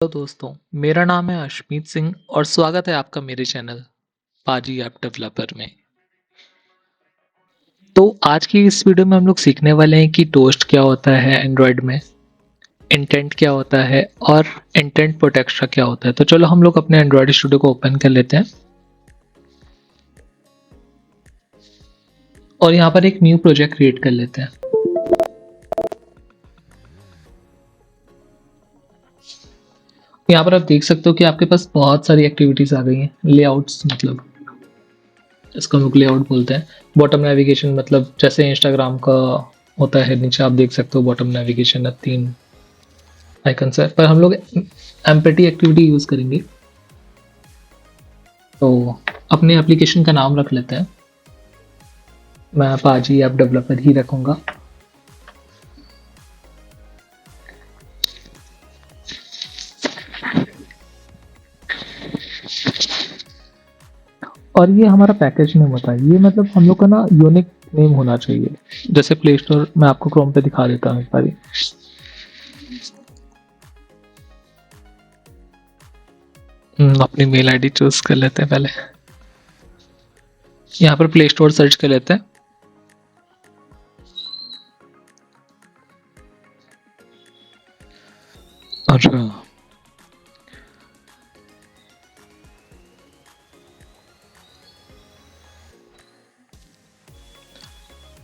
Hello दोस्तों, मेरा नाम है अशमीत सिंह और स्वागत है आपका मेरे चैनल पाजी ऐप डेवलपर में। तो आज की इस वीडियो में हम लोग सीखने वाले हैं कि टोस्ट क्या होता है एंड्रॉयड में, इंटेंट क्या होता है और इंटेंट प्रोटेक्शन क्या होता है। तो चलो हम लोग अपने एंड्रॉयड स्टूडियो को ओपन कर लेते हैं और यहाँ पर एक न्यू प्रोजेक्ट क्रिएट कर लेते हैं। यहाँ पर आप देख सकते हो कि आपके पास बहुत सारी एक्टिविटीज आ गई हैं। लेआउट्स मतलब इसको हम लोग लेआउट बोलते हैं। बॉटम नेविगेशन मतलब जैसे इंस्टाग्राम का होता है, नीचे आप देख सकते हो बॉटम नेविगेशन है, 3 आइकन्स है, पर हम लोग एम्पटी एक्टिविटी यूज करेंगे। तो अपने एप्लीकेशन का नाम रख लेते हैं। मैं पाजी ऐप डेवलपर ही रखूंगा। और ये हमारा पैकेज नेम होता है। ये मतलब हम लोग का ना यूनिक नेम होना चाहिए। जैसे प्ले स्टोर मैं आपको क्रोम पे दिखा देता हूँ एक बारी। अपनी मेल आईडी चूज कर लेते हैं पहले। यहाँ पर प्ले स्टोर सर्च कर लेते हैं। अच्छा,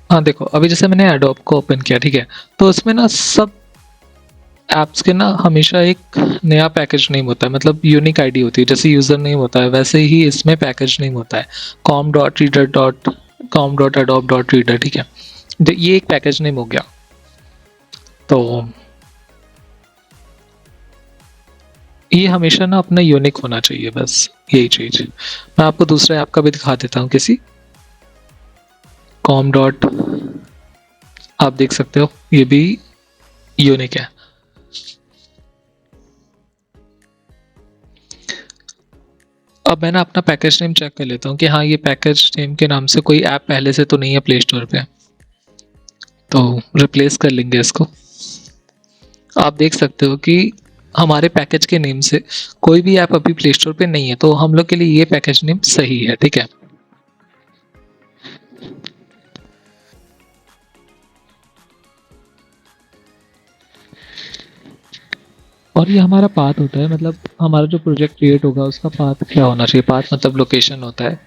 हाँ देखो, अभी जैसे मैंने एडोब को ओपन किया, ठीक है, तो उसमें ना सब ऐप्स के ना हमेशा एक नया पैकेज नेम होता है, मतलब यूनिक आईडी होती है। जैसे यूजर नेम होता है वैसे ही इसमें पैकेज नेम होता है। com.reader.com.adobe.reader, ठीक है। ये एक पैकेज नेम हो गया। तो ये हमेशा ना अपना यूनिक होना चाहिए, बस यही चीज। मैं आपको दूसरे ऐप का भी दिखा देता हूँ किसी। com डॉट आप देख सकते हो, ये भी यूनिक है। अब मैं ना अपना पैकेज नेम चेक कर लेता हूँ कि हाँ, ये पैकेज नेम के नाम से कोई ऐप पहले से तो नहीं है प्ले स्टोर पे। तो रिप्लेस कर लेंगे इसको। आप देख सकते हो कि हमारे पैकेज के नेम से कोई भी ऐप अभी प्ले स्टोर पे नहीं है, तो हम लोग के लिए ये पैकेज नेम सही है, ठीक है। और ये हमारा पाथ होता है, मतलब हमारा जो प्रोजेक्ट क्रिएट होगा उसका पाथ क्या होना चाहिए। पाथ मतलब लोकेशन होता है।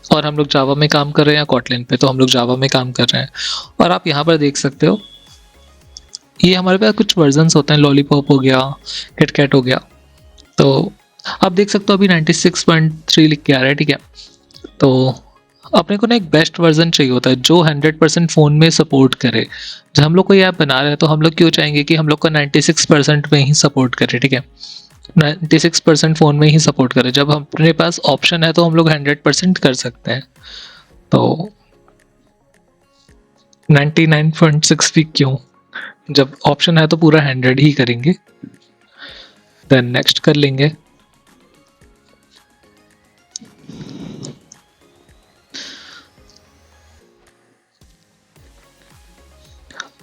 और हम लोग जावा में काम कर रहे हैं या कॉटलिन पे, तो हम लोग जावा में काम कर रहे हैं। और आप यहाँ पर देख सकते हो, ये हमारे पास कुछ वर्जन्स होते हैं। लॉलीपॉप हो गया, किटकैट हो गया। तो आप देख सकते हो अभी 96.3 लिख के आ रहा है, ठीक है। तो अपने को ना एक बेस्ट वर्जन चाहिए होता है जो 100% फ़ोन में सपोर्ट करे। जब हम लोग कोई ऐप बना रहे हैं तो हम लोग क्यों चाहेंगे कि हम लोग का 96% में ही सपोर्ट करे, ठीक है। 96% फ़ोन में ही सपोर्ट करे। जब अपने पास ऑप्शन है तो हम लोग 100% कर सकते हैं। तो 99.6 भी क्यों, जब ऑप्शन है तो पूरा 100 ही करेंगे। देन नेक्स्ट कर लेंगे।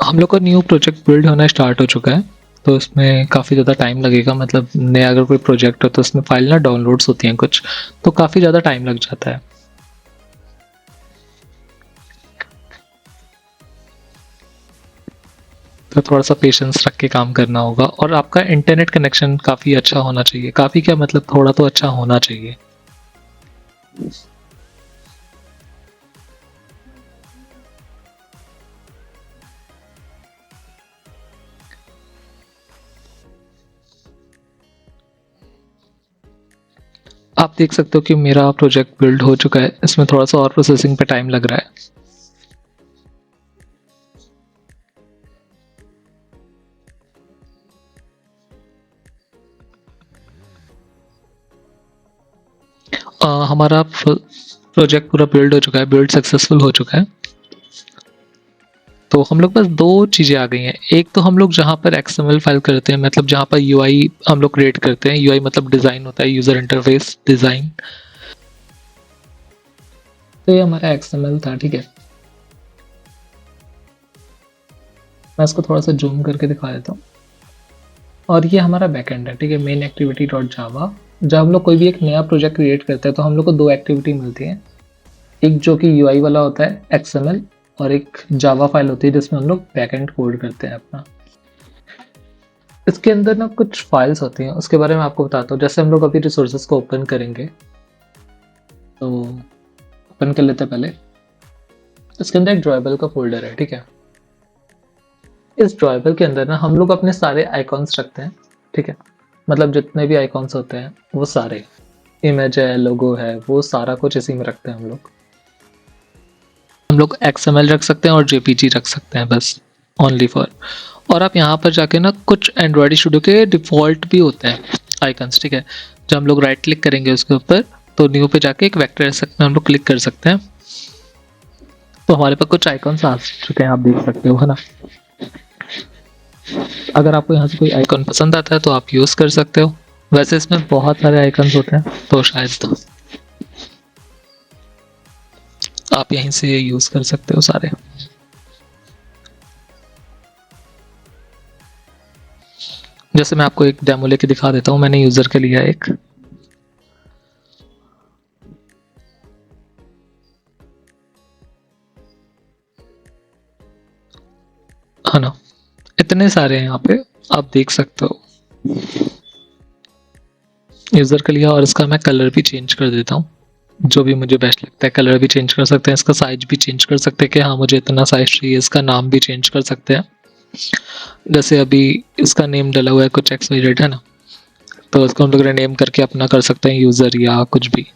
हम लोग का न्यू प्रोजेक्ट बिल्ड होना स्टार्ट हो चुका है। तो इसमें काफ़ी ज़्यादा टाइम लगेगा। मतलब नया अगर कोई प्रोजेक्ट हो तो उसमें फाइल ना डाउनलोड्स होती हैं कुछ, तो काफ़ी ज़्यादा टाइम लग जाता है। तो थोड़ा सा पेशेंस रख के काम करना होगा। और आपका इंटरनेट कनेक्शन काफ़ी अच्छा होना चाहिए। काफ़ी क्या, मतलब थोड़ा तो अच्छा होना चाहिए। आप देख सकते हो कि मेरा प्रोजेक्ट बिल्ड हो चुका है। इसमें थोड़ा सा और प्रोसेसिंग पे टाइम लग रहा है। हमारा प्रोजेक्ट पूरा बिल्ड हो चुका है, बिल्ड सक्सेसफुल हो चुका है। तो हम लोग पास दो चीज़ें आ गई हैं। एक तो हम लोग जहाँ पर एक्सएमएल फाइल करते हैं, मतलब जहाँ पर यूआई हम लोग क्रिएट करते हैं। यूआई मतलब डिज़ाइन होता है, यूज़र इंटरफेस डिज़ाइन। तो ये हमारा एक्सएमएल था, ठीक है। मैं इसको थोड़ा सा जूम करके दिखा देता हूँ। और ये हमारा बैकएंड है, ठीक है, मेन एक्टिविटी डॉट जावा। जब हम लोग कोई भी एक नया प्रोजेक्ट क्रिएट करते हैं तो हम लोग को दो एक्टिविटी मिलती हैं, एक जो कि यूआई वाला होता है एक्सएमएल, और एक जावा फाइल होती है जिसमें हम लोग बैकएंड कोड करते हैं अपना। इसके अंदर ना कुछ फाइल्स होती हैं, उसके बारे में आपको बताता हूँ। जैसे हम लोग अभी रिसोर्सेज को ओपन करेंगे, तो ओपन कर लेते हैं पहले। इसके अंदर एक ड्रॉयबल का फोल्डर है, ठीक है। इस ड्रॉयबल के अंदर ना हम लोग अपने सारे आइकॉन्स रखते हैं, ठीक है, मतलब जितने भी आइकॉन्स होते हैं वो सारे, इमेज है, लोगो है, वो सारा कुछ इसी में रखते हैं हम लोग। XML रख सकते हैं और JPG रख सकते हैं, बस ओनली फॉर। और आप यहाँ पर जाके ना कुछ एंड्रॉयड स्टूडियो के डिफ़ॉल्ट भी होते हैं आइकन्स, ठीक है। जब हम लोग राइट क्लिक करेंगे उसके ऊपर, तो न्यू पे जाके एक वेक्टर ऐसा में हम लोग क्लिक कर सकते हैं, तो हमारे पास कुछ आइकॉन्स आ चुके हैं, आप देख सकते हो, है ना। अगर आपको यहाँ से कोई आइकॉन पसंद आता है तो आप यूज़ कर सकते हो। वैसे इसमें बहुत सारे आइकन्स होते हैं, तो शायद तो आप यहीं से यूज़ कर सकते हो सारे। जैसे मैं आपको एक डेमो लेके दिखा देता हूँ, मैंने यूज़र के लिया एक, है ना। इतने सारे हैं यहाँ पे, आप देख सकते हो। यूज़र का लिया और इसका मैं कलर भी चेंज कर देता हूँ, जो भी मुझे बेस्ट लगता है। कलर भी चेंज कर सकते हैं, इसका साइज भी चेंज कर सकते हैं कि हाँ मुझे इतना साइज चाहिए। इसका नाम भी चेंज कर सकते हैं, जैसे अभी इसका नेम डला हुआ है कुछ XYZ, है ना, तो इसको हम लोग नेम करके अपना कर सकते हैं यूज़र या कुछ भी,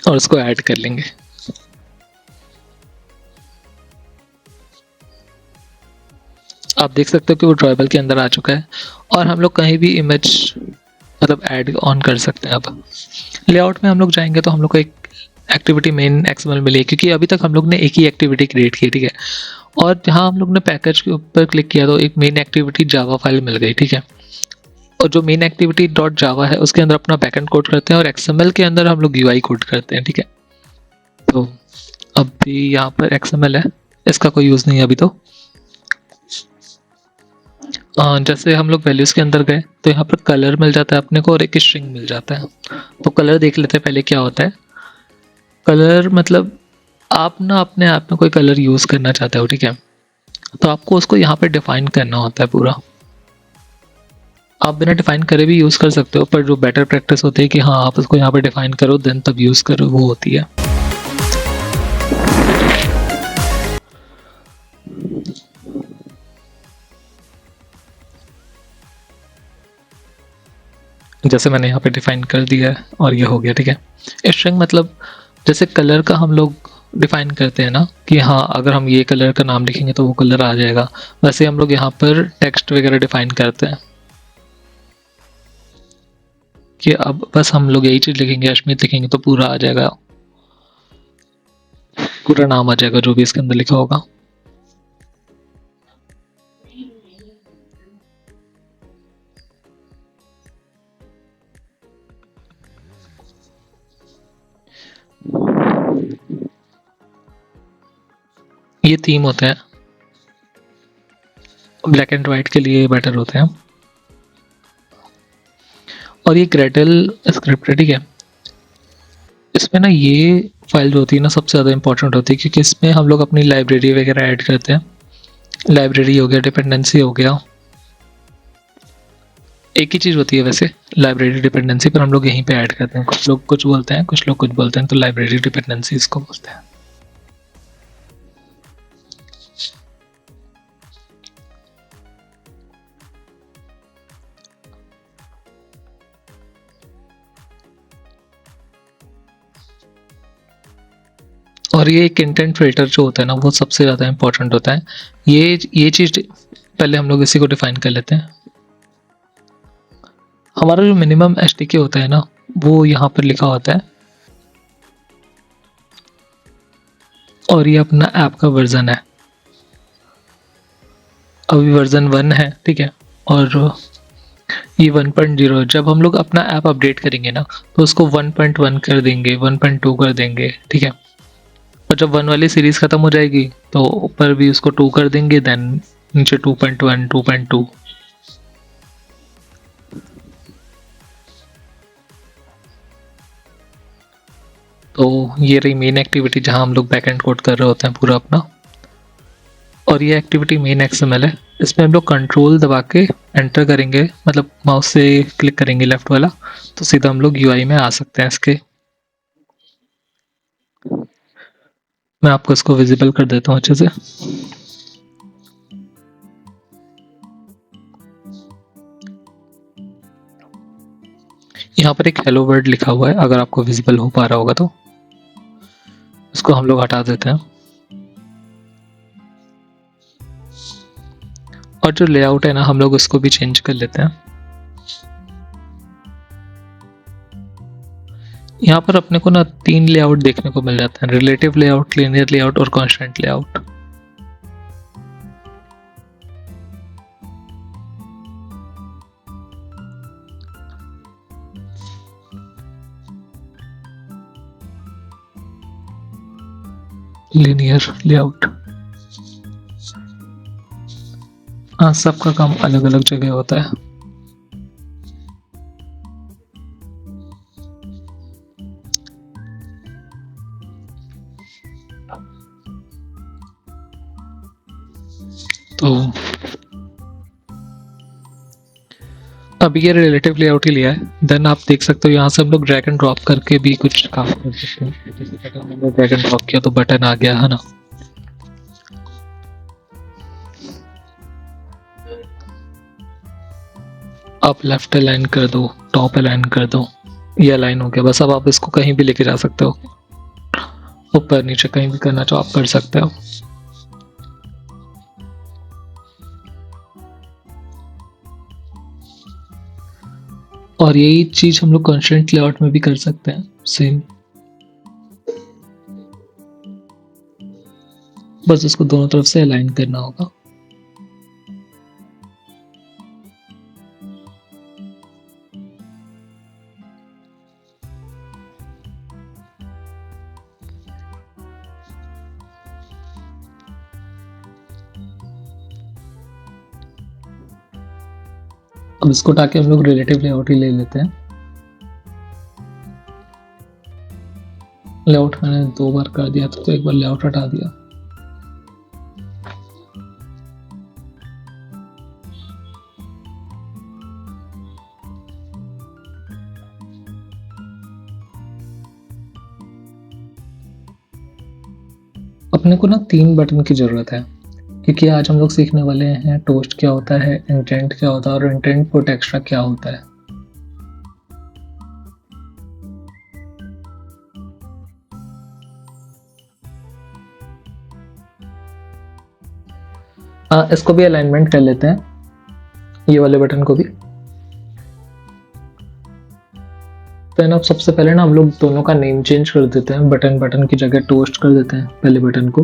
और इसको ऐड कर लेंगे। आप देख सकते हो कि वो ड्रॉयबल के अंदर आ चुका है, और हम लोग कहीं भी इमेज मतलब ऐड ऑन कर सकते हैं। अब लेआउट में हम लोग जाएंगे तो हम लोग को एक एक्टिविटी मेन XML मिली है, क्योंकि अभी तक हम लोग ने एक ही एक्टिविटी क्रिएट की, ठीक है। और जहाँ हम लोग ने पैकेज के ऊपर क्लिक किया तो एक मेन एक्टिविटी जावा फाइल मिल गई, ठीक है। और जो मेन एक्टिविटी डॉट जावा है उसके अंदर अपना बैकएंड कोड करते हैं, और XML के अंदर हम लोग UI कोड करते हैं, ठीक है। तो अभी यहाँ पर XML है, इसका कोई यूज़ नहीं है अभी तो। जैसे हम लोग वैल्यूज़ के अंदर गए तो यहाँ पर कलर मिल जाता है अपने को, और एक स्ट्रिंग मिल जाता है। तो कलर देख लेते हैं पहले क्या होता है। कलर मतलब आप ना अपने आप में कोई कलर यूज़ करना चाहते हो, ठीक है, तो आपको उसको यहाँ पे डिफाइन करना होता है पूरा। आप बिना डिफाइन करे भी यूज़ कर सकते हो, पर जो बेटर प्रैक्टिस होती है कि हाँ आप उसको यहाँ पे डिफाइन करो देन तब यूज़ करो, वो होती है। जैसे मैंने यहाँ पे डिफाइन कर दिया है और ये हो गया, ठीक है। स्ट्रिंग मतलब जैसे कलर का हम लोग डिफाइन करते हैं ना कि हाँ अगर हम ये कलर का नाम लिखेंगे तो वो कलर आ जाएगा, वैसे हम लोग यहाँ पर टेक्स्ट वगैरह डिफाइन करते हैं कि अब बस हम लोग यही चीज़ लिखेंगे, अश्मित लिखेंगे तो पूरा आ जाएगा, पूरा नाम आ जाएगा जो भी इसके अंदर लिखा होगा। ये थीम होते हैं, ब्लैक एंड वाइट के लिए बेटर होते हैं। और ये ग्रेटल स्क्रिप्ट है, ठीक है। इसमें ना ये फाइल जो होती है ना सबसे ज़्यादा इंपॉर्टेंट होती है, क्योंकि इसमें हम लोग अपनी लाइब्रेरी वगैरह ऐड करते हैं। लाइब्रेरी हो गया, डिपेंडेंसी हो गया, एक ही चीज़ होती है वैसे लाइब्रेरी डिपेंडेंसी, पर हम लोग यहीं पे ऐड करते हैं। कुछ लोग कुछ बोलते हैं, कुछ लोग कुछ बोलते हैं, तो लाइब्रेरी डिपेंडेंसी इसको बोलते हैं। और ये कंटेंट फिल्टर जो होता है ना वो सबसे ज़्यादा इंपॉर्टेंट होता है। ये चीज़ पहले हम लोग इसी को डिफाइन कर लेते हैं। हमारा जो मिनिमम SDK होता है ना वो यहाँ पर लिखा होता है, और ये अपना ऐप का वर्जन है, अभी वर्जन 1 है, ठीक है। और ये 1.0, जब हम लोग अपना ऐप अपडेट करेंगे ना तो उसको 1.1 कर देंगे, 1.2 कर देंगे, ठीक है। और जब 1 वाली सीरीज़ ख़त्म हो जाएगी तो ऊपर भी उसको 2 कर देंगे, देन नीचे 2.1 2.2। तो ये रही मेन एक्टिविटी जहां हम लोग बैकएंड कोड कर रहे होते हैं पूरा अपना। और ये एक्टिविटी मेन एक्सएमएल है। इसमें हम लोग कंट्रोल दबा के एंटर करेंगे, मतलब माउस से क्लिक करेंगे लेफ्ट वाला, तो सीधा हम लोग यूआई में आ सकते हैं इसके। मैं आपको इसको विजिबल कर देता हूँ अच्छे से। यहाँ पर एक हेलो वर्ड लिखा हुआ है, अगर आपको विजिबल हो पा रहा होगा तो इसको हम लोग हटा देते हैं। और जो लेआउट है ना, हम लोग उसको भी चेंज कर लेते हैं। यहाँ पर अपने को ना 3 लेआउट देखने को मिल जाते हैं, रिलेटिव लेआउट, लिनियर लेआउट और कांस्टेंट लेआउट। लिनियर लेआउट, हाँ, सबका काम अलग अलग जगह होता है। तो अभी ये रिलेटिव लेआउट ही लिया है। देन आप देख सकते हो यहाँ से हम लोग ड्रैग एंड ड्रॉप करके भी कुछ काम कर सकते हैं। जैसे अगर हमने ड्रैग एंड ड्रॉप किया तो बटन आ गया, है ना। आप लेफ्ट अलाइन कर दो, टॉप अलाइन कर दो, ये अलाइन हो गया। बस अब आप इसको कहीं भी लेके जा सकते हो, ऊपर नीचे कहीं भी करना चाहो आप कर सकते हो। और यही चीज हम लोग कंस्ट्रेंट लेआउट में भी कर सकते हैं, सेम। बस इसको दोनों तरफ से अलाइन करना होगा। अब इसको उठा के हम लोग रिलेटिव लेआउट ही ले लेते हैं। लेआउट मैंने 2 बार कर दिया था, तो एक बार लेआउट हटा दिया। अपने को ना 3 बटन की जरूरत है, क्योंकि आज हम लोग सीखने वाले हैं टोस्ट क्या होता है, इंटेंट क्या होता है और इंटेंट पुट एक्स्ट्रा क्या होता है। इसको भी अलाइनमेंट कर लेते हैं, ये वाले बटन को भी। तो अब सबसे पहले ना हम लोग दोनों का नेम चेंज कर देते हैं। बटन की जगह टोस्ट कर देते हैं पहले बटन को।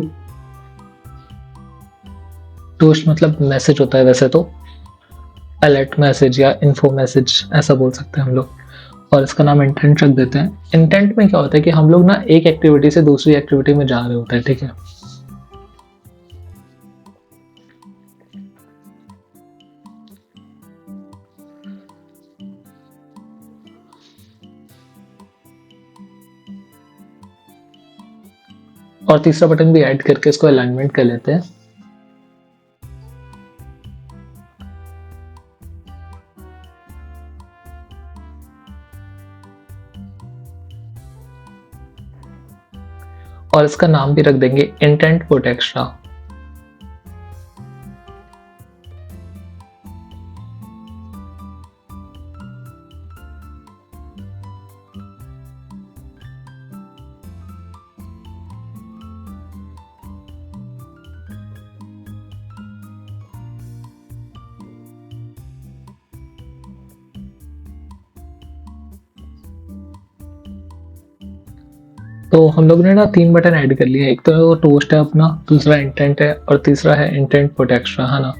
टोस्ट मतलब मैसेज होता है वैसे तो, अलर्ट मैसेज या इन्फो मैसेज ऐसा बोल सकते हैं हम लोग। और इसका नाम इंटेंट रख देते हैं। इंटेंट में क्या होता है कि हम लोग ना एक एक्टिविटी से दूसरी एक्टिविटी में जा रहे होते हैं, ठीक है। और तीसरा बटन भी ऐड करके इसको अलाइनमेंट कर लेते हैं। और इसका नाम भी रख देंगे इंटेंट पुट एक्स्ट्रा। तो हम लोग ने ना 3 बटन ऐड कर लिए। एक तो टोस्ट है अपना, दूसरा इंटेंट है और तीसरा है इंटेंट पुट एक्स्ट्रा, है ना।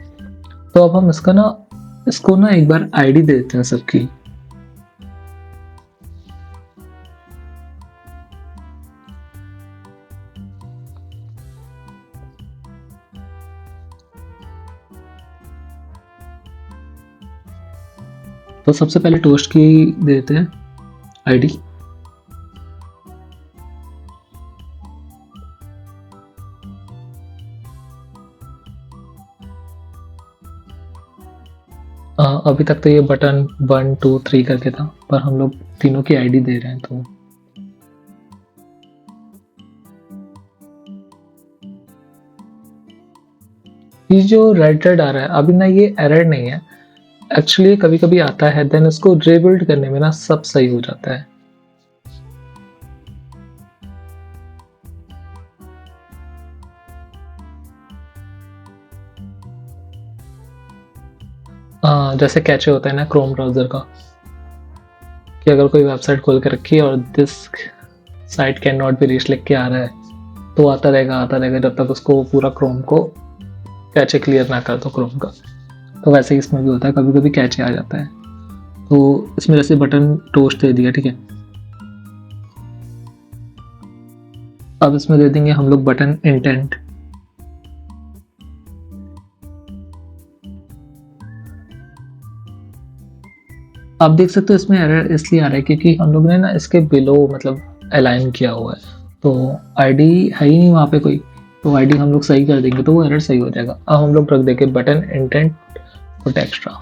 तो अब हम इसको ना एक बार आईडी दे देते हैं सबकी। तो सबसे पहले टोस्ट की देते हैं आईडी। अभी तक तो ये बटन 1 2 3 करके था, पर हम लोग तीनों की आईडी दे रहे हैं। तो ये जो रेड रेड आ रहा है अभी ना, ये एरर नहीं है एक्चुअली, कभी कभी आता है, देन इसको रीबिल्ड करने में ना सब सही हो जाता है। जैसे कैचे होता है ना क्रोम ब्राउजर का, कि अगर कोई वेबसाइट खोल के रखी है और this site can not be reach लिख के आ रहा है, तो आता रहेगा जब तक उसको पूरा क्रोम को कैचे क्लियर ना कर दो क्रोम का। तो वैसे ही इसमें भी होता है, कभी कभी कैचे आ जाता है। तो इसमें जैसे बटन टोस्ट दे दिया, ठीक है। अब इसमें दे देंगे हम लोग बटन इंटेंट। आप देख सकते हो इसमें एरर इसलिए आ रहा है क्योंकि हम लोग ने ना इसके बिलो मतलब अलाइन किया हुआ है, तो आईडी है ही नहीं वहाँ पे कोई। तो आईडी हम लोग सही कर देंगे तो वो एरर सही हो जाएगा। अब हम लोग रख देंगे बटन इंटेंट पुट एक्स्ट्रा।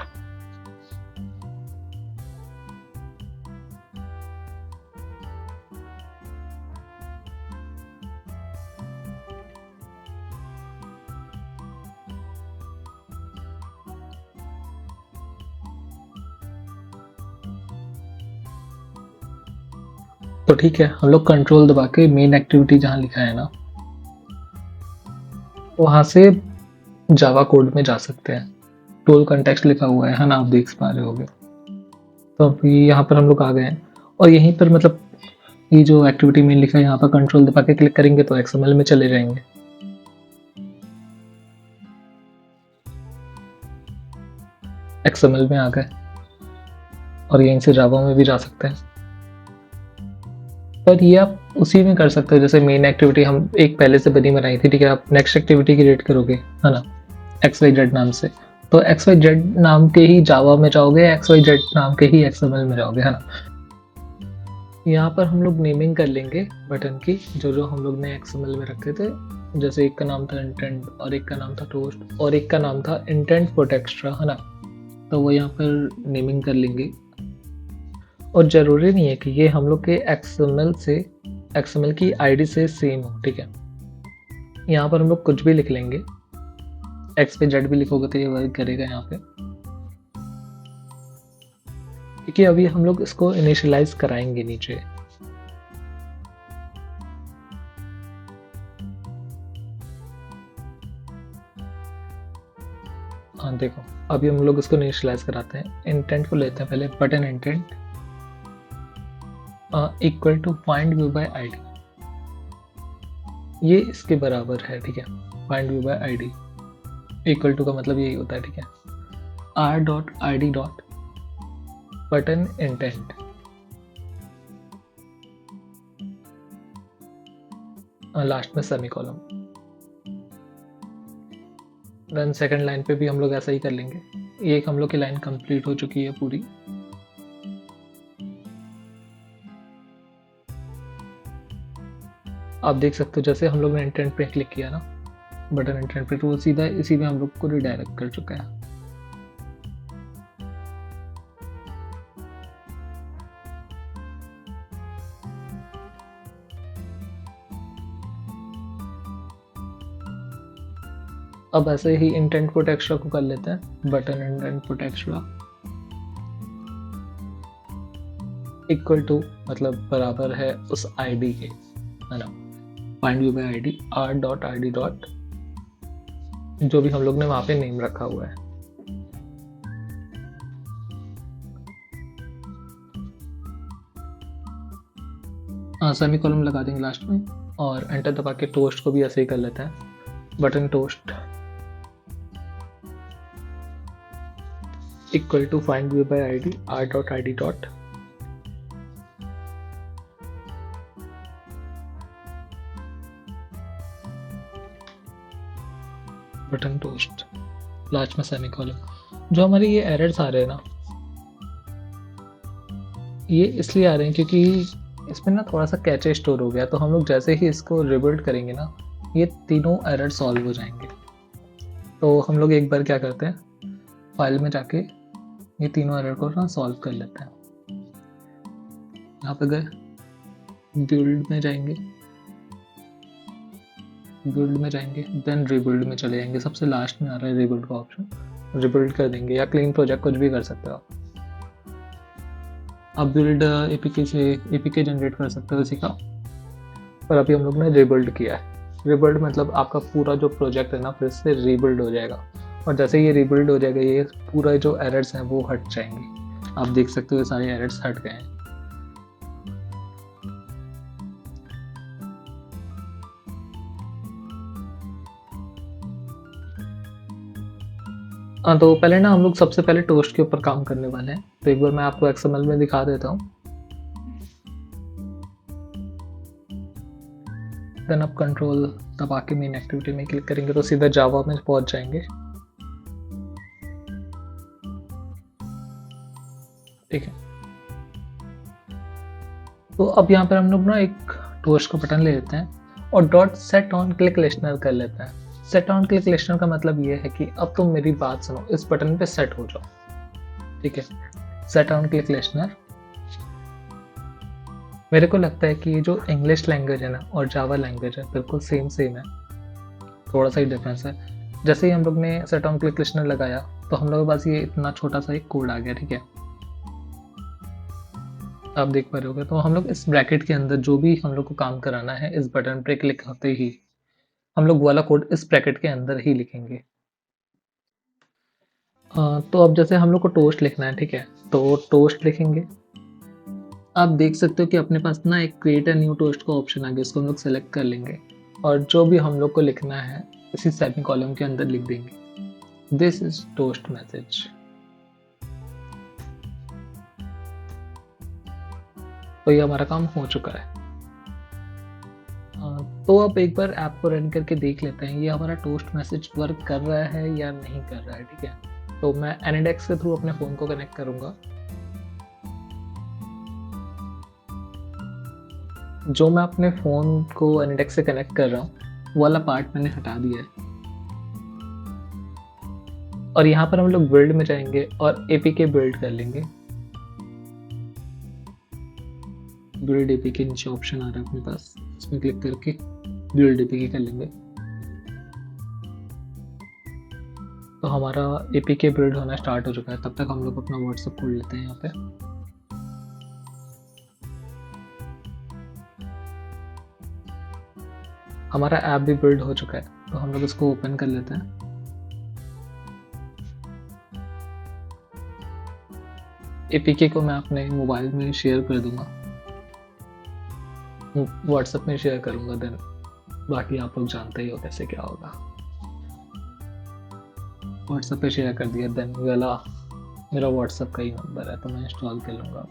तो ठीक है, हम लोग कंट्रोल दबा के मेन एक्टिविटी जहाँ लिखा है ना, वहां से जावा कोड में जा सकते हैं। टूल कंटेक्स्ट लिखा हुआ है ना, आप देख पा रहे होगे। तो अभी यहाँ पर हम लोग आ गए हैं और यहीं पर मतलब ये जो एक्टिविटी मेन लिखा है यहाँ पर कंट्रोल दबा के क्लिक करेंगे तो एक्सएमएल में चले जाएंगे। एक्सएमएल में आ गए और यहीं से जावा में भी जा सकते हैं। पर ये आप उसी में कर सकते हो जैसे मेन एक्टिविटी हम एक पहले से बनी बनाई थी, ठीक है। आप नेक्स्ट एक्टिविटी क्रिएट करोगे है ना XYZ नाम से, तो XYZ नाम के ही जावा में जाओगे, XYZ नाम के ही XML में जाओगे, है ना। यहाँ पर हम लोग नेमिंग कर लेंगे बटन की, जो जो हम लोग ने XML में रखे थे। जैसे एक का नाम था इंटेंट और एक का नाम था टोस्ट और एक का नाम था इंटेंट पुट एक्स्ट्रा, है ना। तो वो यहाँ पर नेमिंग कर लेंगे। और ज़रूरी नहीं है कि ये हम लोग के XML की आईडी से सेम हो, ठीक है। यहाँ पर हम लोग कुछ भी लिख लेंगे, XYZ भी लिखोगे तो ये वर्क करेगा यहाँ पे, क्योंकि अभी हम लोग इसको इनिशियलाइज कराएंगे नीचे। हाँ देखो, अभी हम लोग इसको इनिशियलाइज कराते हैं। इंटेंट को लेते हैं पहले, button intent equal to find view by ID, ये इसके बराबर है, ठीक है। Find view by ID equal to का मतलब यही होता है, ठीक है। r.id dot button intent, last में सेमीकोलन। देन सेकंड लाइन पे भी हम लोग ऐसा ही कर लेंगे। ये एक हम लोग की लाइन कंप्लीट हो चुकी है पूरी। आप देख सकते हो जैसे हम लोग ने इंटेंट पे क्लिक किया ना, बटन इंटेंट पे, तो वो सीधा इसी में हम लोग को रिडायरेक्ट कर चुका है। अब ऐसे ही इंटेंट पुट एक्स्ट्रा को कर लेते हैं। Button intent put extra equal to मतलब बराबर है उस आईडी के, है ना। Find view by ID r.id dot जो भी हम लोग ने वहां पे नेम रखा हुआ है। सेमीकोलन लगा देंगे लास्ट में और एंटर दबा के टोस्ट को भी ऐसे ही कर लेते हैं। Button toast equal to find view by ID r.id dot button toast, last में सेमीकोलन। जो हमारे ये एरर्स आ रहे हैं ना, ये इसलिए आ रहे हैं क्योंकि इसमें ना थोड़ा-सा कैचे स्टोर हो गया, तो हम लोग जैसे ही इसको रिबिल्ड करेंगे ना, ये तीनों एरर सॉल्व हो जाएँगे। तो हम लोग एक बार क्या करते हैं, फाइल में जाके ये तीनों एरर को ना सॉल्व कर लेते हैं। यहाँ पे गए, बिल्ड में जाएँगे, देन रिबिल्ड में चले जाएँगे। सबसे लास्ट में आ रहा है रिबिल्ड का ऑप्शन, रिबिल्ड कर देंगे या क्लीन प्रोजेक्ट कुछ भी कर सकते हो आप। अब बिल्ड एपीके से एपीके जनरेट कर सकते हो इसी का, पर अभी हम लोग ने रिबिल्ड किया है। रिबिल्ड मतलब आपका पूरा जो प्रोजेक्ट है ना फिर से रिबिल्ड हो जाएगा, और जैसे ये रिबिल्ड हो जाएगा ये पूरा जो एरर्स हैं वो हट जाएंगे। आप देख सकते हो ये सारे एरर्स हट गए हैं। हाँ, तो पहले ना हम लोग सबसे पहले टोस्ट के ऊपर काम करने वाले हैं, तो एक बार मैं आपको एक्सएमएल में दिखा देता हूँ। देन आप कंट्रोल दबा के मेन एक्टिविटी में क्लिक करेंगे तो सीधा जावा में पहुंच जाएंगे। ठीक है, तो अब यहाँ पर हम लोग ना एक टोस्ट का बटन ले लेते हैं और dot set on click listener कर लेते हैं। सेट ऑन क्लिक लिस्टनर का मतलब ये है कि अब तुम मेरी बात सुनो, इस बटन पे सेट हो जाओ। ठीक है, सेट ऑन क्लिक लिस्टनर। मेरे को लगता है कि ये जो इंग्लिश लैंग्वेज है ना और जावा लैंग्वेज है बिल्कुल सेम है, थोड़ा सा ही डिफरेंस है। जैसे ही हम लोग ने सेट ऑन क्लिक लिस्टनर लगाया तो हम लोग के पास ये इतना छोटा सा एक कोड आ गया। ठीक है, आप देख पा रहे होगे, तो हम लोग इस ब्रैकेट के अंदर जो भी हम लोग को काम कराना है इस बटन पे क्लिक होते ही हम लोग वाला कोड इस ब्रैकेट के अंदर ही लिखेंगे। तो अब जैसे हम लोग को टोस्ट लिखना है, ठीक है, तो टोस्ट लिखेंगे। आप देख सकते हो कि अपने पास ना एक क्रिएट अ न्यू टोस्ट का ऑप्शन आ गया, इसको हम लोग सेलेक्ट कर लेंगे और जो भी हम लोग को लिखना है इसी सेमी कॉलम के अंदर लिख देंगे, दिस इज टोस्ट मैसेज। तो ये हमारा काम हो चुका है। तो अब एक बार ऐप को रन करके देख लेते हैं ये हमारा टोस्ट मैसेज वर्क कर रहा है या नहीं कर रहा है। ठीक है, तो मैं एनिडेक्स के थ्रू अपने फ़ोन को कनेक्ट करूँगा। जो मैं अपने फ़ोन को एनिडेक्स से कनेक्ट कर रहा हूँ वो वाला पार्ट मैंने हटा दिया है, और यहाँ पर हम लोग बिल्ड में जाएंगे और एपीके बिल्ड कर लेंगे। बिल्ड एपीके नीचे ऑप्शन आ रहा है अपने पास, इसमें क्लिक करके बिल्ड एपीके कर लेंगे। तो हमारा एपीके बिल्ड होना स्टार्ट हो चुका है। तब तक हम लोग अपना व्हाट्सएप खोल लेते हैं। यहाँ पे हमारा ऐप भी बिल्ड हो चुका है, तो हम लोग इसको ओपन कर लेते हैं। एपीके को मैं अपने मोबाइल में शेयर कर दूंगा, व्हाट्सएप में शेयर करूंगा, देन बाकी आप लोग जानते ही हो कैसे क्या होगा। व्हाट्सएप पे शेयर कर दिया, देन वाला मेरा व्हाट्सएप का ही नंबर है तो मैं इंस्टॉल कर लूँगा।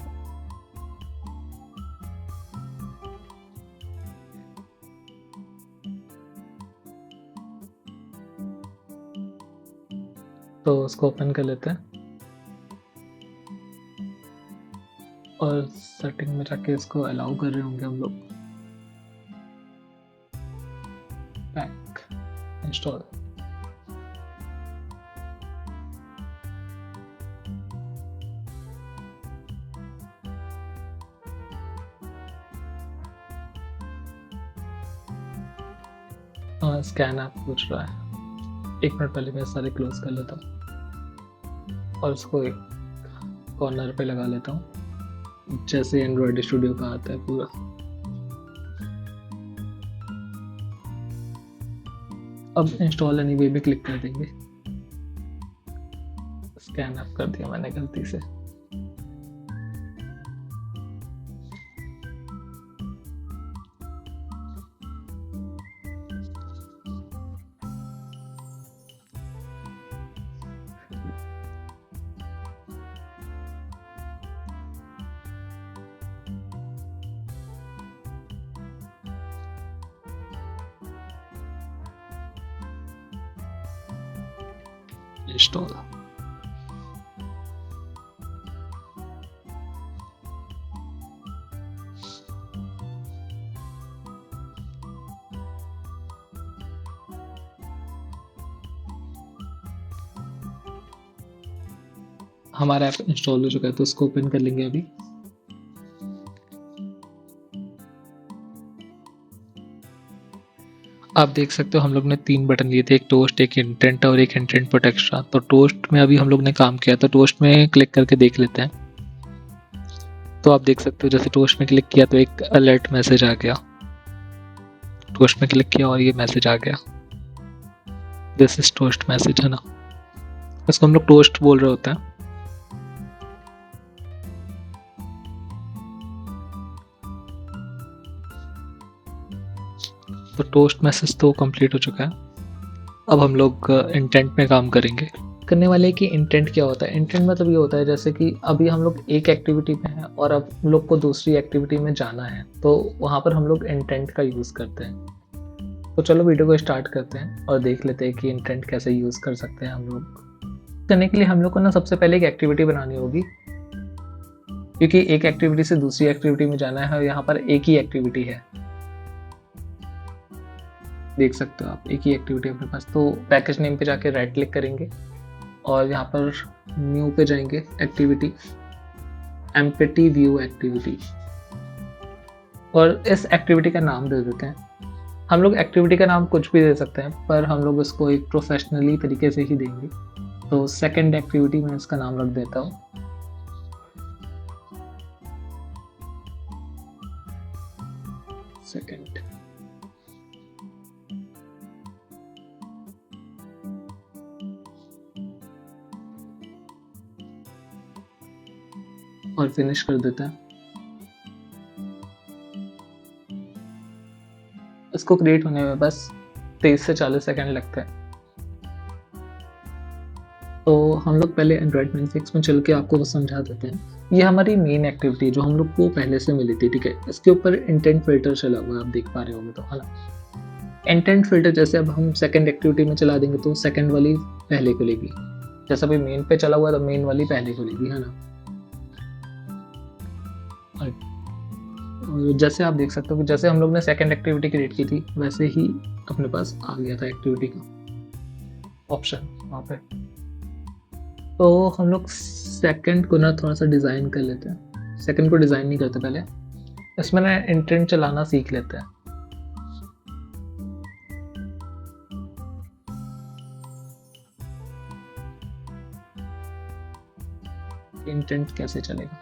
तो उसको ओपन कर लेते हैं और सेटिंग में जाके इसको अलाउ कर रहे होंगे हम लोग। Back install. स्कैन ऐप पूछ रहा है, 1 मिनट पहले मैं सारे क्लोज कर लेता हूँ और उसको एक कॉर्नर पे लगा लेता हूँ जैसे एंड्रॉयड स्टूडियो का आता है पूरा। अब इंस्टॉल एनीवे भी क्लिक कर देंगे। स्कैन ऐप कर दिया मैंने गलती से। इंस्टॉल। हमारा ऐप इंस्टॉल हो चुका है तो उसको ओपन कर लेंगे अभी। आप देख सकते हो हम लोग ने 3 बटन लिए थे, एक टोस्ट, एक इंटेंट और एक इंटेंट प्रोटेक्शन। तो टोस्ट में अभी हम लोग ने काम किया, तो टोस्ट में क्लिक करके देख लेते हैं। तो आप देख सकते हो जैसे टोस्ट में क्लिक किया तो एक अलर्ट मैसेज आ गया। टोस्ट में क्लिक किया और ये मैसेज आ गया, दिस इज टोस्ट मैसेज, है ना। इसको हम लोग टोस्ट बोल रहे होते हैं। तो टोस्ट मैसेज तो कंप्लीट हो चुका है। अब हम लोग इंटेंट में काम करेंगे। करने वाले कि इंटेंट क्या होता है। इंटेंट मतलब ये होता है जैसे कि अभी हम लोग एक एक्टिविटी में हैं और अब हम लोग को दूसरी एक्टिविटी में जाना है, तो वहाँ पर हम लोग इंटेंट का यूज़ करते हैं। तो चलो वीडियो को स्टार्ट करते हैं और देख लेते हैं कि इंटेंट कैसे यूज़ कर सकते हैं हम लोग। करने के लिए हम लोग को ना सबसे पहले एक एक्टिविटी बनानी होगी, क्योंकि एक एक्टिविटी से दूसरी एक्टिविटी में जाना है और यहाँ पर एक ही एक्टिविटी है। देख सकते हो आप, एक ही एक्टिविटी अपने पास। तो पैकेज नेम पे जाके राइट क्लिक करेंगे और यहाँ पर न्यू पे जाएंगे, एक्टिविटी, एम्प्टी व्यू एक्टिविटी, और इस एक्टिविटी का नाम दे देते हैं। हम लोग एक्टिविटी का नाम कुछ भी दे सकते हैं, पर हम लोग इसको एक प्रोफेशनली तरीके से ही देंगे। तो सेकंड एक्टिविटी में इसका नाम रख देता हूँ। सेकंड। और फिनिश कर देता है। इसको क्रिएट होने में बस 30 से 40 सेकंड लगते हैं। तो हम लोग पहले एंड्रॉइड मेन फिक्स में चल के आपको वो समझा देते हैं। ये हमारी मेन एक्टिविटी जो हम लोग को पहले से मिली थी, ठीक है। इसके ऊपर इंटेंट फिल्टर चला हुआ है, आप देख पा रहे होंगे, तो है ना। इंटेंट फिल्टर जैसे अब हम सेकंड एक्टिविटी में चला देंगे तो सेकंड वाली पहले खुलेगी, जैसा अभी मेन पे चला हुआ है तो मेन वाली पहले खुलेगी, है ना। और जैसे आप देख सकते हो कि जैसे हम लोग ने सेकंड एक्टिविटी क्रिएट की थी वैसे ही अपने पास आ गया था एक्टिविटी का ऑप्शन वहाँ पे। तो हम लोग सेकंड को ना थोड़ा सा डिज़ाइन कर लेते हैं। सेकंड को डिज़ाइन नहीं करते, पहले इसमें ना इंटेंट चलाना सीख लेते हैं। इंटेंट कैसे चलेगा,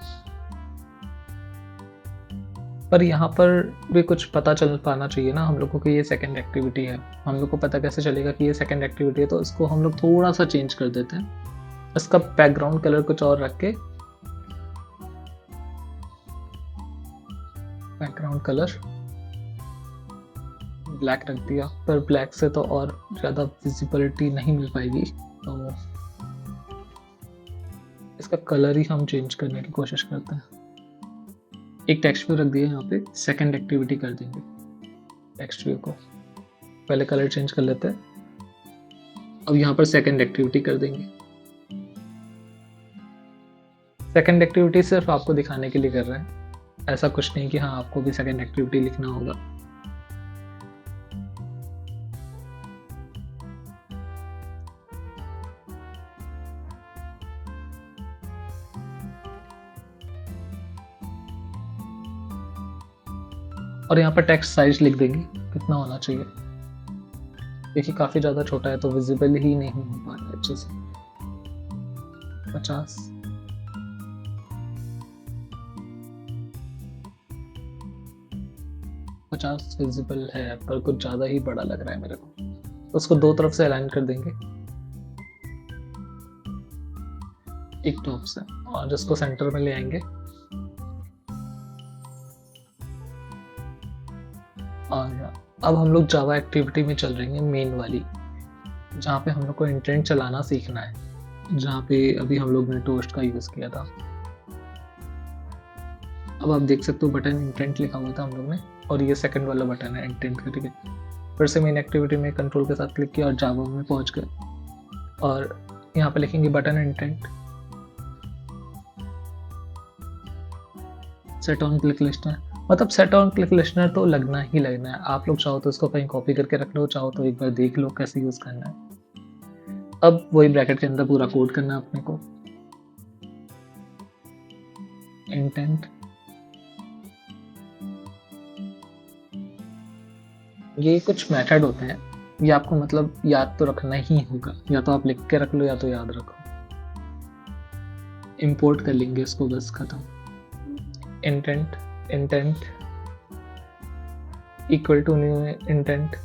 पर यहाँ पर भी कुछ पता चल पाना चाहिए ना हम लोग को कि ये सेकंड एक्टिविटी है। हम लोग को पता कैसे चलेगा कि ये सेकंड एक्टिविटी है, तो इसको हम लोग थोड़ा सा चेंज कर देते हैं। इसका बैकग्राउंड कलर कुछ और रख के, बैकग्राउंड कलर ब्लैक रख दिया, पर ब्लैक से तो और ज़्यादा विजिबिलिटी नहीं मिल पाएगी, तो इसका कलर ही हम चेंज करने की कोशिश करते हैं। एक टेक्स्ट व्यू रख दिया यहाँ पे, सेकंड एक्टिविटी कर देंगे। टेक्स्ट व्यू को पहले कलर चेंज कर लेते हैं। अब यहाँ पर सेकंड एक्टिविटी कर देंगे। सेकंड एक्टिविटी सिर्फ आपको दिखाने के लिए कर रहे हैं, ऐसा कुछ नहीं कि हाँ आपको भी सेकंड एक्टिविटी लिखना होगा। और यहाँ पर टेक्स्ट साइज लिख देंगे कितना होना चाहिए, क्योंकि काफ़ी ज़्यादा छोटा है तो विजिबल ही नहीं हो पा रहा है अच्छे से। 50 50 विजिबल है, पर कुछ ज़्यादा ही बड़ा लग रहा है मेरे को, तो उसको दो तरफ से अलाइन कर देंगे एक टॉप से, और जिसको सेंटर में ले आएंगे। और अब हम लोग जावा एक्टिविटी में चल रही हैं, मेन वाली, जहाँ पे हम लोग को इंटेंट चलाना सीखना है, जहाँ पे अभी हम लोग ने टोस्ट का यूज़ किया था। अब आप देख सकते हो बटन इंटेंट लिखा हुआ था हम लोग ने, और ये सेकंड वाला बटन है इंटेंट का, ठीक है। फिर से मेन एक्टिविटी में कंट्रोल के साथ क्लिक किया और जावा में पहुँच गए, और यहाँ पे लिखेंगे button intent, set on click listener. मतलब सेट ऑन क्लिक लिस्टनर तो लगना ही लगना है। आप लोग चाहो तो इसको कहीं कॉपी करके रख लो, चाहो तो एक बार देख लो कैसे यूज़ करना है। अब वही ब्रैकेट के अंदर पूरा कोड करना है अपने को। इंटेंट, ये कुछ मेथड होते हैं, ये आपको मतलब याद तो रखना ही होगा, या तो आप लिख के रख लो या तो याद रखो। इंपोर्ट कर लेंगे इसको, बस खत्म। Intent, intent equal to new intent.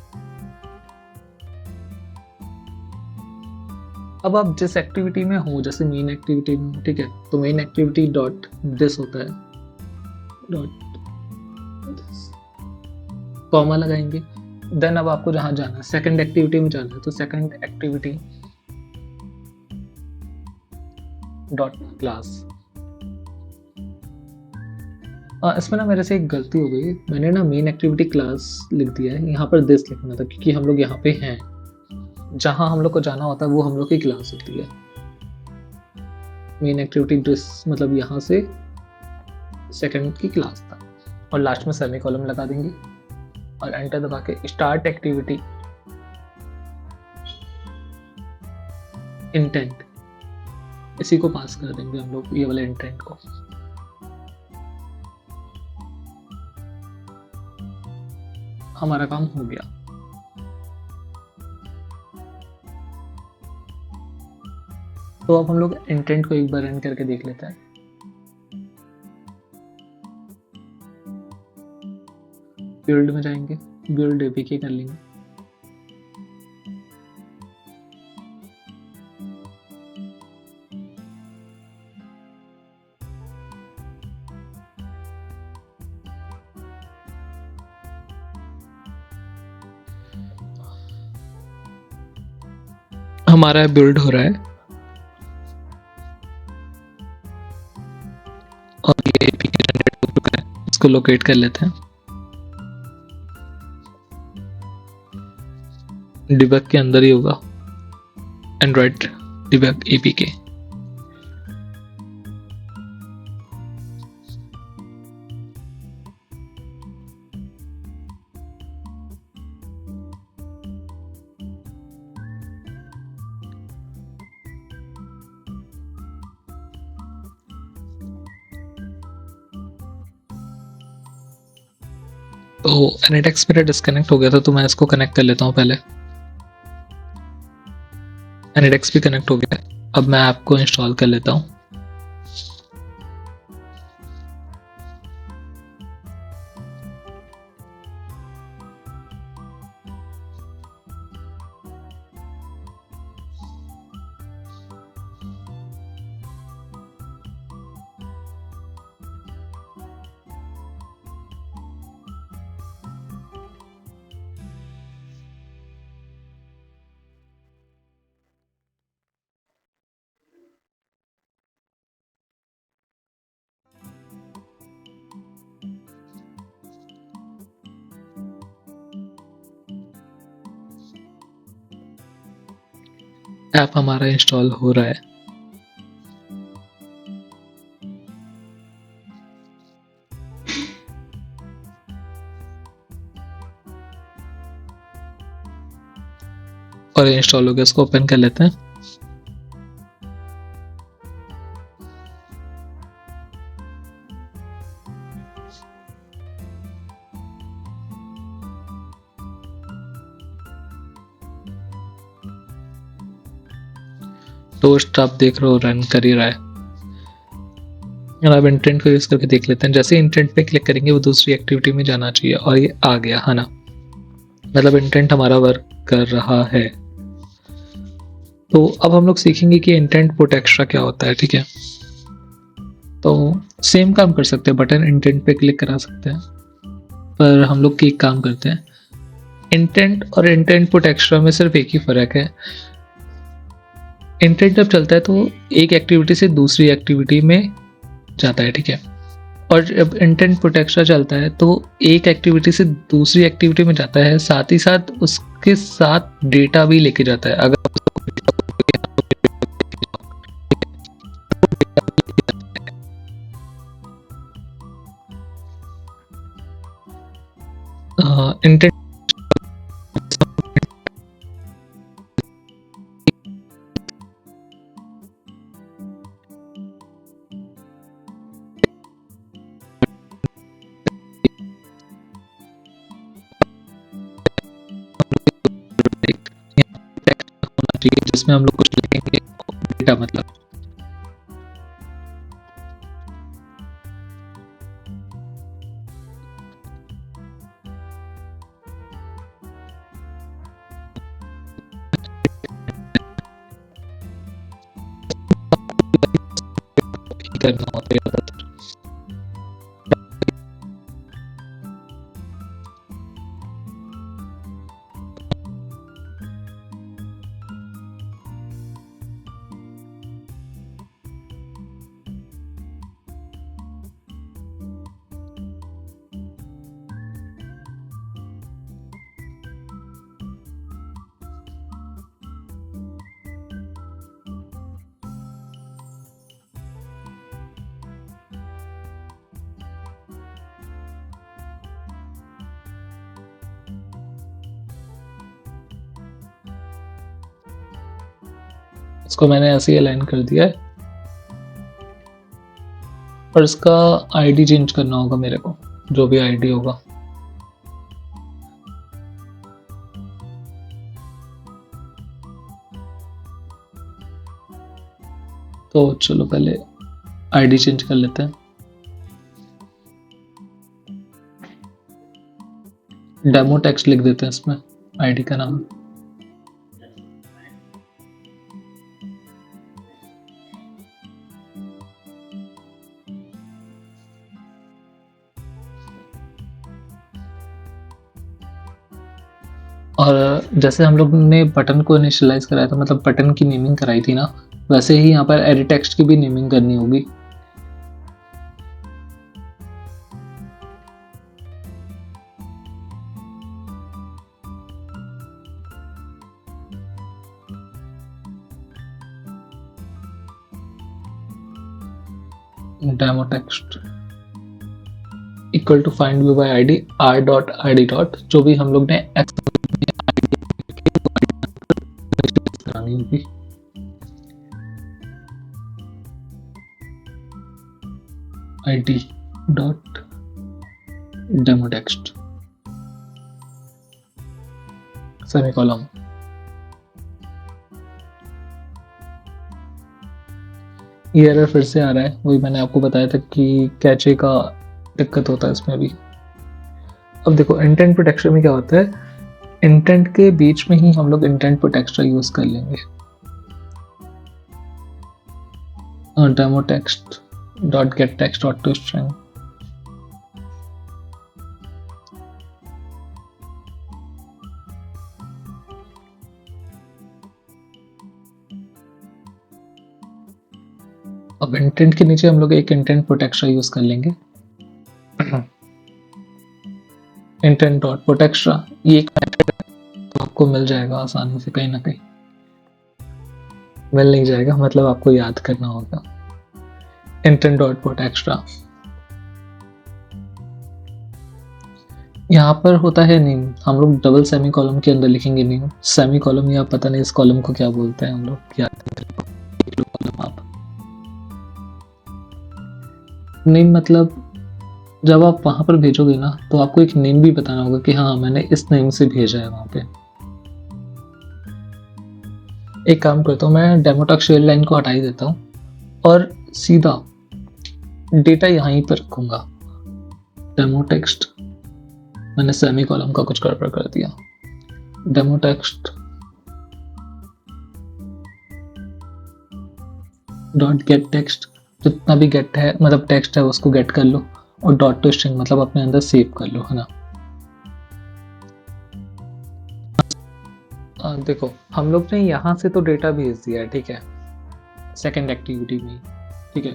अब आप जिस एक्टिविटी में हो, जैसे मेन एक्टिविटी में हो, ठीक है, तो मेन एक्टिविटी डॉट दिस होता है, डॉट कॉमा लगाएंगे। देन अब आपको जहां जाना है, सेकंड एक्टिविटी में जाना है, तो सेकंड एक्टिविटी डॉट क्लास। इसमें ना मेरे से एक गलती हो गई, मैंने ना मेन एक्टिविटी क्लास लिख दिया है, यहाँ पर दिस लिखना था, क्योंकि हम लोग यहाँ पे हैं, जहां हम लोग को जाना होता है वो हम लोग की क्लास होती है। मेन एक्टिविटी दिस मतलब यहाँ से सेकंड की क्लास था, और लास्ट में सेमीकोलन लगा देंगे और एंटर दबा के स्टार्ट एक्टिविटी इंटेंट, इसी को पास कर देंगे हम लोग, ये वाले इंटेंट को। हमारा काम हो गया। तो अब हम लोग इंटेंट को एक बार रन करके देख लेते हैं। बिल्ड में जाएंगे, बिल्ड एपीके कर लेंगे। हमारा बिल्ड हो रहा है और ये एपीके जनरेट हो चुका है, इसको लोकेट कर लेते हैं। डिबग के अंदर ही होगा, एंड्रॉइड डिबग एपीके। तो एनिटेक्स मेरा डिस्कनेक्ट हो गया था, तो मैं इसको कनेक्ट कर लेता हूँ पहले। एनिटेक्स भी कनेक्ट हो गया, अब मैं ऐप को इंस्टॉल कर लेता हूँ। ऐप हमारा इंस्टॉल हो रहा है। और इंस्टॉल हो गया, इसको ओपन कर लेते हैं। टोस्ट आप देख रहे हो रन कर ही रहा है। अब इंटेंट को यूज करके देख लेते हैं। जैसे इंटेंट पे क्लिक करेंगे वो दूसरी एक्टिविटी में जाना चाहिए, और ये आ गया है ना, मतलब इंटेंट हमारा वर्क कर रहा है। तो अब हम लोग सीखेंगे कि इंटेंट पुट एक्स्ट्रा क्या होता है, ठीक है। तो सेम काम कर सकते हैं, बटन इंटेंट पे क्लिक करा सकते हैं, पर हम लोग एक काम करते हैं। इंटेंट और इंटेंट पुट एक्स्ट्रा में सिर्फ एक ही फर्क है। इंटेंट जब चलता है तो एक एक्टिविटी से दूसरी एक्टिविटी में जाता है, ठीक है। और जब इंटेंट पुट एक्स्ट्रा चलता है तो एक एक्टिविटी से दूसरी एक्टिविटी में जाता है, साथ ही साथ उसके साथ डेटा भी लेके जाता है। अगर इंटेंट जिसमें हम लोग कुछ लिखेंगे डेटा मतलब। करना होता है ज़्यादातर। इसको मैंने ऐसे ही अलाइन कर दिया है और इसका आईडी चेंज करना होगा मेरे को, जो भी आईडी होगा। तो चलो पहले आईडी चेंज कर लेते हैं। डेमो टेक्स्ट लिख देते हैं इसमें आईडी का नाम। और जैसे हम लोग ने बटन को इनिशियलाइज कराया था, मतलब बटन की नेमिंग कराई थी ना, वैसे ही यहाँ पर एडिट टेक्स्ट की भी नेमिंग करनी होगी। Demo text equal to find view by ID r dot id dot, जो भी हम लोग ने करानी होगी। id dot demo text semicolon. ये एरर फिर से आ रहा है, वही मैंने आपको बताया था कि कैचे का दिक्कत होता है इसमें भी। अब देखो इंटेंट प्रोटेक्शन में क्या होता है, इंटेंट के बीच में ही हम लोग इंटेंट प्रोटेक्शन यूज कर लेंगे। Demo text dot gate text dot to string. अब इंटेंट के नीचे हम लोग एक इंटेंट प्रोटेक्शन यूज कर लेंगे। इंटेंट डॉट प्रोटेक्शन, ये एक मेथड तो आपको मिल जाएगा आसानी से, कहीं ना कहीं मिल नहीं जाएगा, मतलब आपको याद करना होगा। इंटेंट डॉट प्रोटेक्शन, यहाँ पर होता है नेम, हम लोग डबल सेमी कॉलम के अंदर लिखेंगे नेम। सेमी कॉलम या पता नहीं इस कॉलम को क्या बोलते हैं हम लोग, याद नहीं कॉलम आप। नेम मतलब जब आप वहां पर भेजोगे ना, तो आपको एक नेम भी बताना होगा कि हाँ मैंने इस नेम से भेजा है वहां पे। एक काम करता हूँ, मैं डेमो टेक्स्ट शेल लाइन को हटा ही देता हूँ और सीधा डेटा यहीं पर रखूंगा। डेमो टेक्स्ट, मैंने सेमी कॉलम का कुछ गड़बड़ कर दिया। Demo text dot gate text, जितना भी गेट है मतलब टेक्स्ट है उसको गेट कर लो, और डॉट टू स्ट्रिंग मतलब अपने अंदर सेव कर लो, है ना। देखो हम लोग ने यहाँ से तो डेटा भेज दिया है, ठीक है, सेकंड एक्टिविटी में, ठीक है,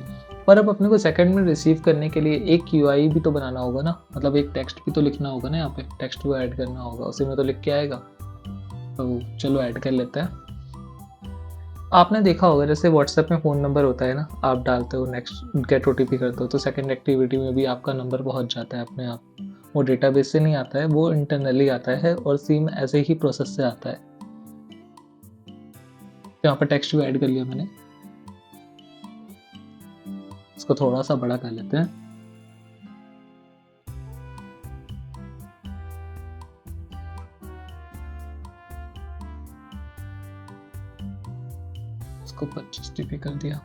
पर अब अपने को सेकंड में रिसीव करने के लिए एक यूआई भी तो बनाना होगा ना, मतलब एक टेक्स्ट भी तो लिखना होगा ना, यहाँ पे टेक्स्ट भी ऐड करना होगा, उसी में तो लिख के आएगा। तो चलो ऐड कर लेते हैं। आपने देखा होगा जैसे व्हाट्सएप में फ़ोन नंबर होता है ना, आप डालते हो नेक्स्ट गेट ओटीपी करते हो, तो सेकंड एक्टिविटी में भी आपका नंबर पहुंच जाता है अपने आप। वो डेटाबेस से नहीं आता है, वो इंटरनली आता है और सेम ऐसे ही प्रोसेस से आता है। यहाँ पर टेक्स्ट भी ऐड कर लिया मैंने, इसको थोड़ा सा बड़ा कर लेते हैं। कर दिया।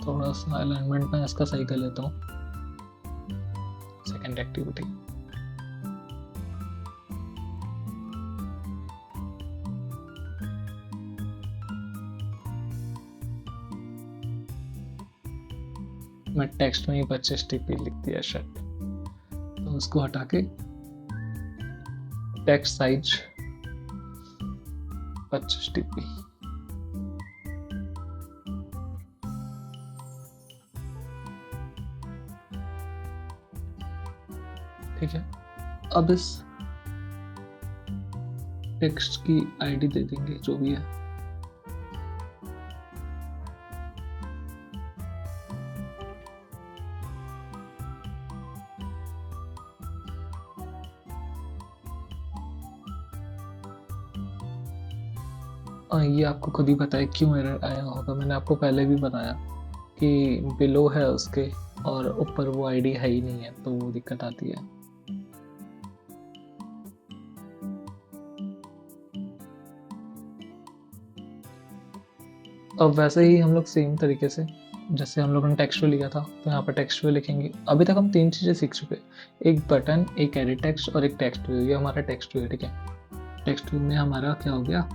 थोड़ा सा अलाइनमेंट में इसका सही कर लेता हूँ। सेकंड एक्टिविटी मैं टेक्स्ट में ही 25 टीपी लिख दिया शायद, तो उसको हटा के टेक्स्ट साइज 25 टीपी। ठीक है, अब इस टेक्स्ट की आईडी दे देंगे जो भी है। ये आपको खुद ही पता है क्यों एरर आया होगा। मैंने आपको पहले भी बताया कि बिलो है उसके और ऊपर वो आईडी है ही नहीं है, तो वो दिक्कत आती है। अब वैसे ही हम लोग सेम तरीके से जैसे हम लोगों ने टेक्स्ट व्यू लिया था, तो यहाँ पर टेक्स्ट व्यू लिखेंगे। अभी तक हम 3 चीज़ें सीख चुके, एक बटन, एक एडिट टेक्स्ट और एक टेक्स्ट व्यू। ये हमारा टेक्स्ट व्यू है। ठीक है, टेक्स्ट व्यू में हमारा क्या हो गया,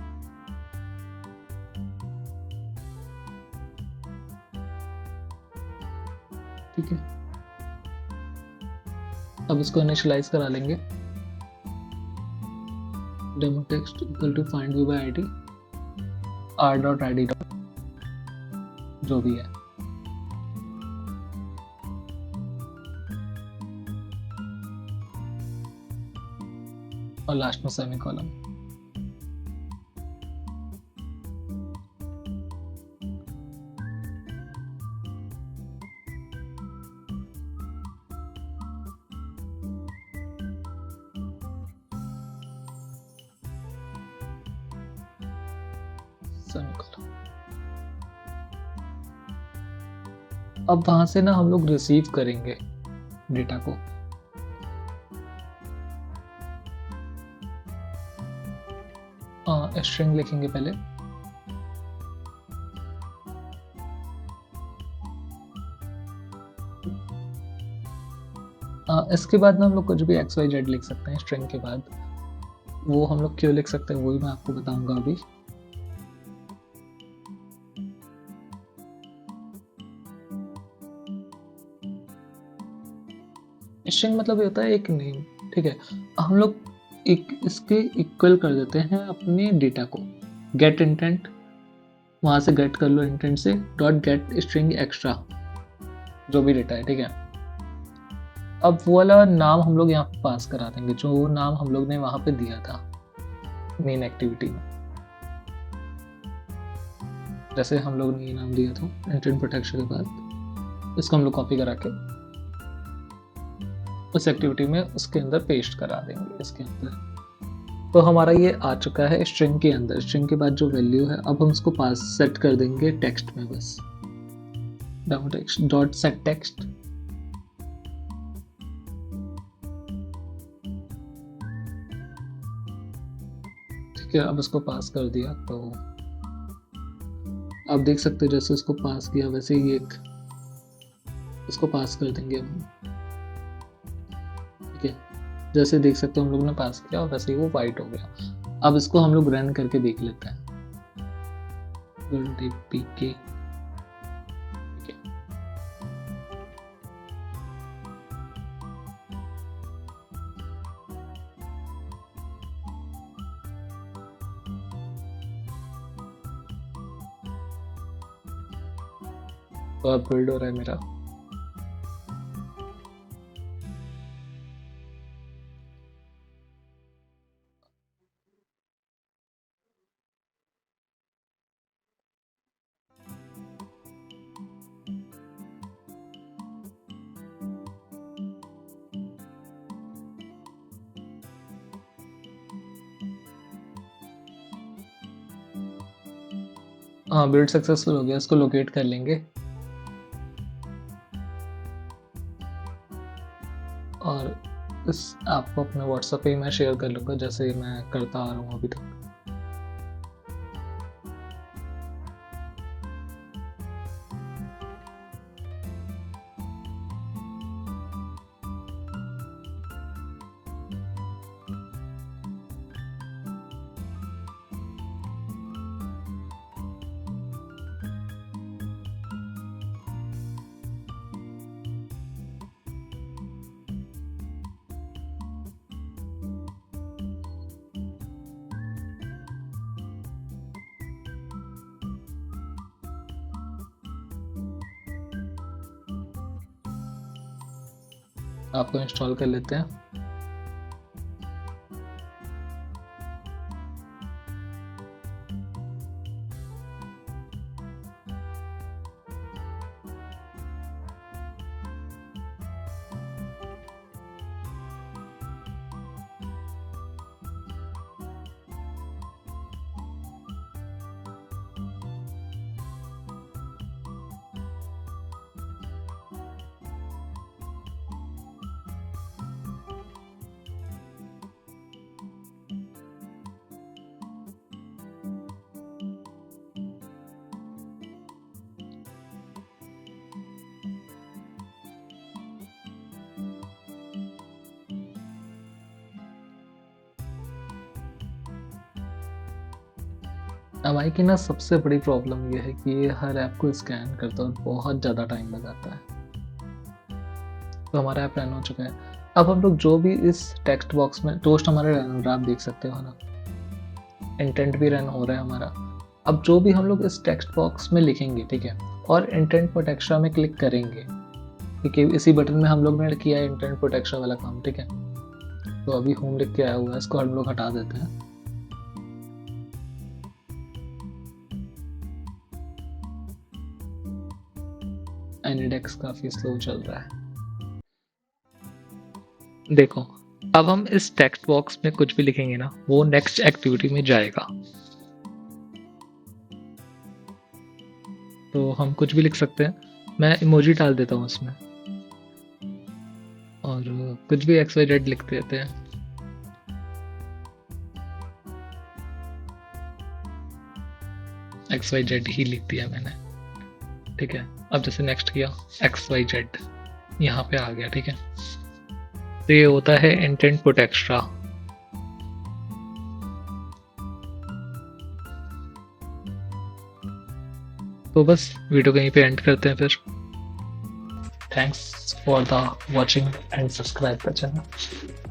ठीक है। अब इसको इनिशियलाइज करा लेंगे, demo text equal to find view by ID r.id जो भी है, और लास्ट में सेमीकोलन। अब वहां से ना हम लोग रिसीव करेंगे डेटा को। स्ट्रिंग लिखेंगे पहले, इसके बाद ना हम लोग कुछ भी XYZ लिख सकते हैं स्ट्रिंग के बाद। वो हम लोग क्यों लिख सकते हैं वही मैं आपको बताऊंगा अभी। स्ट्रिंग मतलब ये होता है एक नेम। ठीक है, हम लोग एक इसके इक्वल कर देते हैं अपने डेटा को। गेट इंटेंट, वहां से गेट कर लो इंटेंट से, डॉट गेट स्ट्रिंग एक्स्ट्रा जो भी डेटा है। ठीक है, अब वो वाला नाम हम लोग यहाँ पे पास करा देंगे जो नाम हम लोग ने वहां पे दिया था मेन एक्टिविटी में। जैसे हम लोग ने ये नाम दिया था इंटेंट प्रोटेक्शन के बाद, इसको हम लोग कॉपी करा के उस एक्टिविटी में उसके अंदर पेस्ट करा देंगे इसके अंदर। तो हमारा ये आ चुका है स्ट्रिंग के अंदर। स्ट्रिंग के बाद जो वैल्यू है अब हम उसको पास सेट कर देंगे टेक्स्ट में, बस demo text dot set text. ठीक है, अब इसको पास कर दिया तो आप देख सकते हो जैसे उसको पास किया वैसे ही एक इसको पास कर देंगे हम। ठीक है, जैसे देख सकते हो हम लोग ने पास किया और वैसे ही वो वाइट हो गया। अब इसको हम लोग रन करके देख लेते हैं। PK तो अब बिल्ड हो रहा है मेरा। हाँ, बिल्ड सक्सेसफुल हो गया। इसको लोकेट कर लेंगे और इस आपको अपने व्हाट्सएप पे ही मैं शेयर कर लूँगा जैसे मैं करता आ रहा हूँ अभी तक। आपको इंस्टॉल कर लेते हैं। एमआई की ना सबसे बड़ी प्रॉब्लम ये है कि ये हर ऐप को स्कैन करता है और बहुत ज़्यादा टाइम लगाता है। तो हमारा ऐप रन हो चुका है। अब हम लोग जो भी इस टेक्स्ट बॉक्स में टोस्ट हमारा रन हो रहा है, आप देख सकते हो ना, इंटेंट भी रन हो रहा है हमारा। अब जो भी हम लोग इस टेक्स्ट बॉक्स में लिखेंगे, ठीक है, और इंटेंट पुट एक्स्ट्रा में क्लिक करेंगे, ठीक है, इसी बटन में हम लोग ने किया है इंटेंट पुट एक्स्ट्रा वाला काम, ठीक है। तो अभी होम लिख के आया हुआ है, इसको हम लोग हटा देते हैं। एनिडेक्स काफी स्लो चल रहा है। देखो, अब हम इस टेक्स्ट बॉक्स में कुछ भी लिखेंगे ना, वो नेक्स्ट एक्टिविटी में जाएगा। तो हम कुछ भी लिख सकते हैं। मैं इमोजी डाल देता हूँ उसमें और कुछ भी XYZ लिख देते हैं। XYZ ही लिख दिया मैंने, ठीक है। अब जैसे नेक्स्ट किया XYZ, यहाँ पे आ गया, ठीक है। तो ये होता है इंटेंट पुट एक्स्ट्रा। तो बस वीडियो कहीं पे एंड करते हैं फिर। Thanks for the watching and subscribe the channel.